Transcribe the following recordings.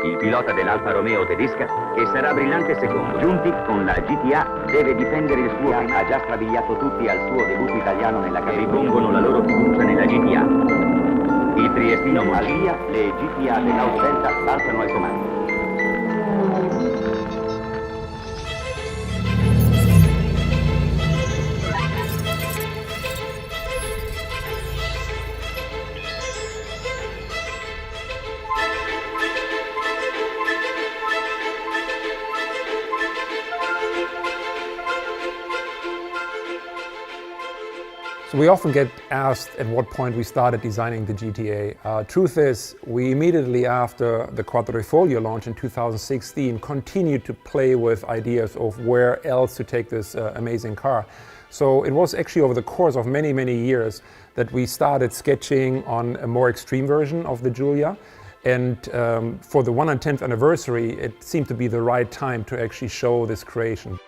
il pilota dell'Alfa Romeo tedesca, che sarà brillante secondo. Giunti con la GTA, deve difendere il suo primo. Ha già strabiliato tutti al suo debutto italiano nella categoria. Ripongono la loro fiducia nella GTA. Il triestino Mongia, le GTA dell'Aus Delta partono al comando. So we often get asked at what point we started designing the GTA. Truth is, we immediately after the Quadrifoglio launch in 2016 continued to play with ideas of where else to take this amazing car. So it was actually over the course of many, many years that we started sketching on a more extreme version of the Giulia. And for the 110th anniversary, it seemed to be the right time to actually show this creation.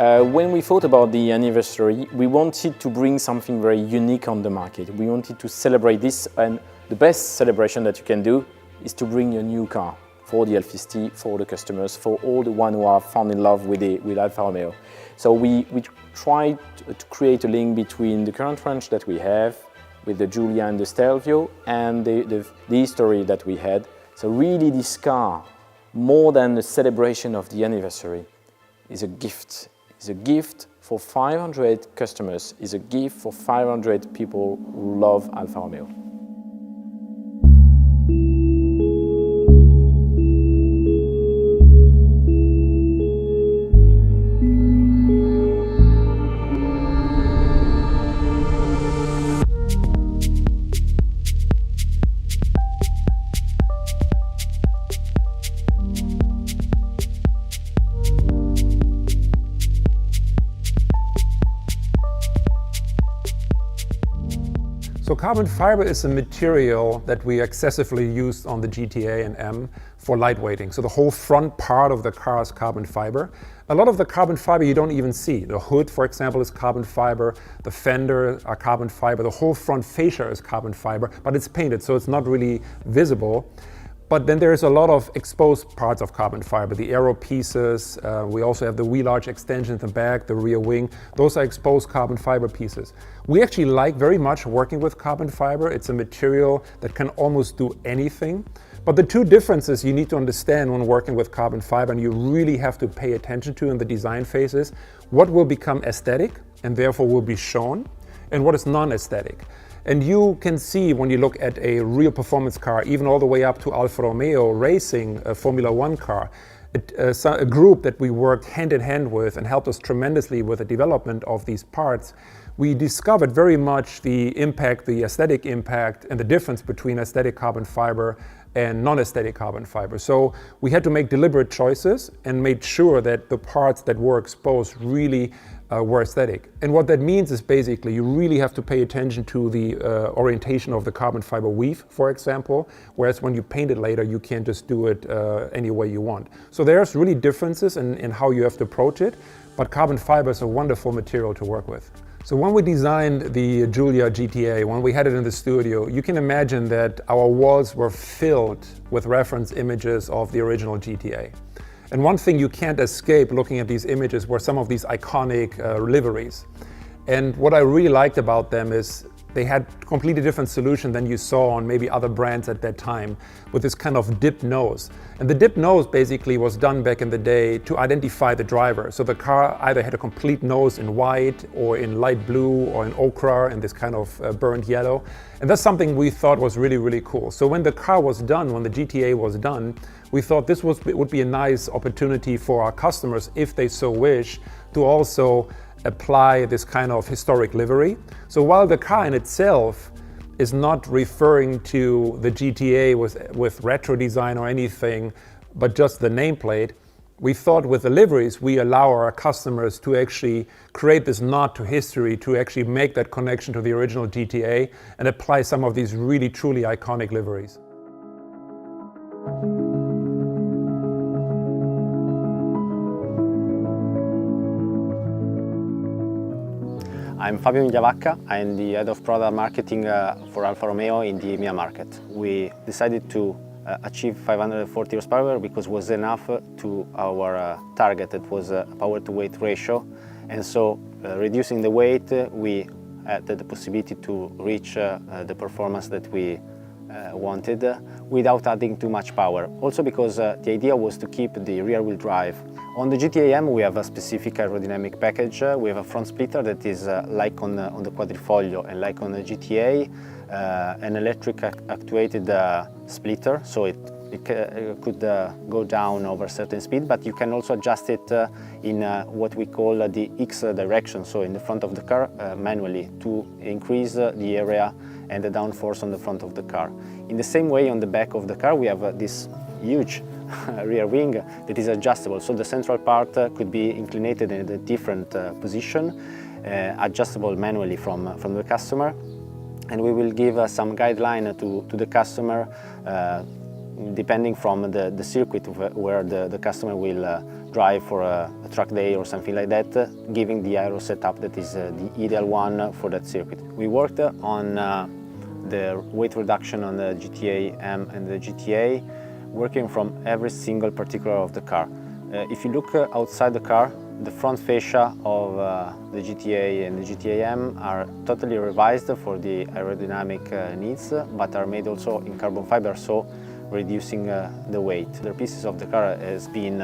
When we thought about the anniversary, we wanted to bring something very unique on the market. We wanted to celebrate this, and the best celebration that you can do is to bring a new car for the L50, for the customers, for all the ones who are fallen in love with Alfa Romeo. So we tried to create a link between the current range that we have with the Giulia and the Stelvio and the history that we had. So really this car, more than a celebration of the anniversary, is a gift. It's a gift for 500 customers, it's a gift for 500 people who love Alfa Romeo. So carbon fiber is a material that we excessively used on the GTA and M for lightweighting. So the whole front part of the car is carbon fiber. A lot of the carbon fiber you don't even see. The hood, for example, is carbon fiber. The fender are carbon fiber. The whole front fascia is carbon fiber, but it's painted, so it's not really visible. But then there's a lot of exposed parts of carbon fiber, the aero pieces. We also have the wheel arch extension in the back, the rear wing. Those are exposed carbon fiber pieces. We actually like very much working with carbon fiber. It's a material that can almost do anything. But the two differences you need to understand when working with carbon fiber, and you really have to pay attention to in the design phases, what will become aesthetic and therefore will be shown, and what is non-aesthetic. And you can see when you look at a real performance car, even all the way up to Alfa Romeo racing a Formula One car, a group that we worked hand in hand with and helped us tremendously with the development of these parts, we discovered very much the impact, the aesthetic impact, and the difference between aesthetic carbon fiber and non-aesthetic carbon fiber. So we had to make deliberate choices and made sure that the parts that were exposed really were aesthetic. And what that means is basically you really have to pay attention to the orientation of the carbon fiber weave, for example, whereas when you paint it later, you can't just do it any way you want. So there's really differences in how you have to approach it, but carbon fiber is a wonderful material to work with. So when we designed the Giulia GTA, when we had it in the studio, you can imagine that our walls were filled with reference images of the original GTA. And one thing you can't escape looking at these images were some of these iconic liveries. And what I really liked about them is they had a completely different solution than you saw on maybe other brands at that time, with this kind of dipped nose. And the dipped nose basically was done back in the day to identify the driver. So the car either had a complete nose in white or in light blue or in ochre and this kind of burnt yellow. And that's something we thought was really, really cool. So when the car was done, when the GTA was done, we thought this would be a nice opportunity for our customers, if they so wish, to also apply this kind of historic livery. So while the car in itself is not referring to the GTA with retro design or anything, but just the nameplate, we thought with the liveries, we allow our customers to actually create this nod to history, to actually make that connection to the original GTA and apply some of these really truly iconic liveries. I'm Fabio Migliavacca. I'm the head of product marketing for Alfa Romeo in the EMEA market. We decided to achieve 540 horsepower because it was enough to our target. It was a power to weight ratio, and so reducing the weight, we had the possibility to reach the performance that we wanted without adding too much power. Also because the idea was to keep the rear wheel drive. On the GTAm we have a specific aerodynamic package. We have a front splitter that is like on the Quadrifoglio and like on the GTA, an electric actuated splitter, so it could go down over a certain speed, but you can also adjust it in what we call the X direction, so in the front of the car manually, to increase the area and the downforce on the front of the car. In the same way, on the back of the car we have this huge rear wing that is adjustable, so the central part could be inclined in a different position, adjustable manually from the customer, and we will give some guideline to the customer depending from the circuit where the customer will drive for a track day or something like that, giving the aero setup that is the ideal one for that circuit. We worked on the weight reduction on the GTAm and the GTA, working from every single particular of the car. If you look outside the car, the front fascia of the GTA and the GTAm are totally revised for the aerodynamic needs, but are made also in carbon fiber, so reducing the weight. The pieces of the car has been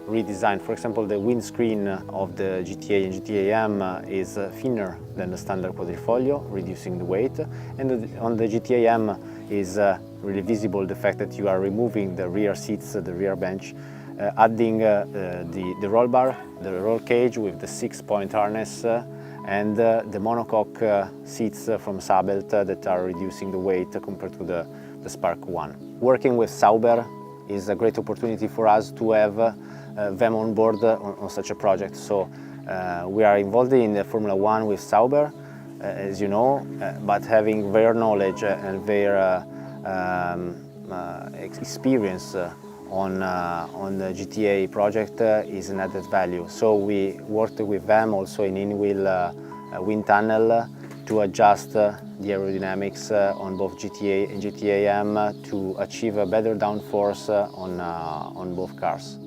redesigned. For example, the windscreen of the GTA and GTAm is thinner than the standard Quadrifoglio, reducing the weight. And on the GTAm is really visible the fact that you are removing the rear seats, the rear bench, adding the roll bar, the roll cage with the 6-point harness, and the monocoque seats from Sabelt that are reducing the weight compared to the Spark 1. Working with Sauber is a great opportunity for us to have them on board on such a project. So we are involved in the Formula 1 with Sauber, as you know, but having their knowledge and their experience on the GTA project is an added value. So we worked with them also in in-wheel wind tunnel to adjust the aerodynamics on both GTA and GTAm to achieve a better downforce on both cars.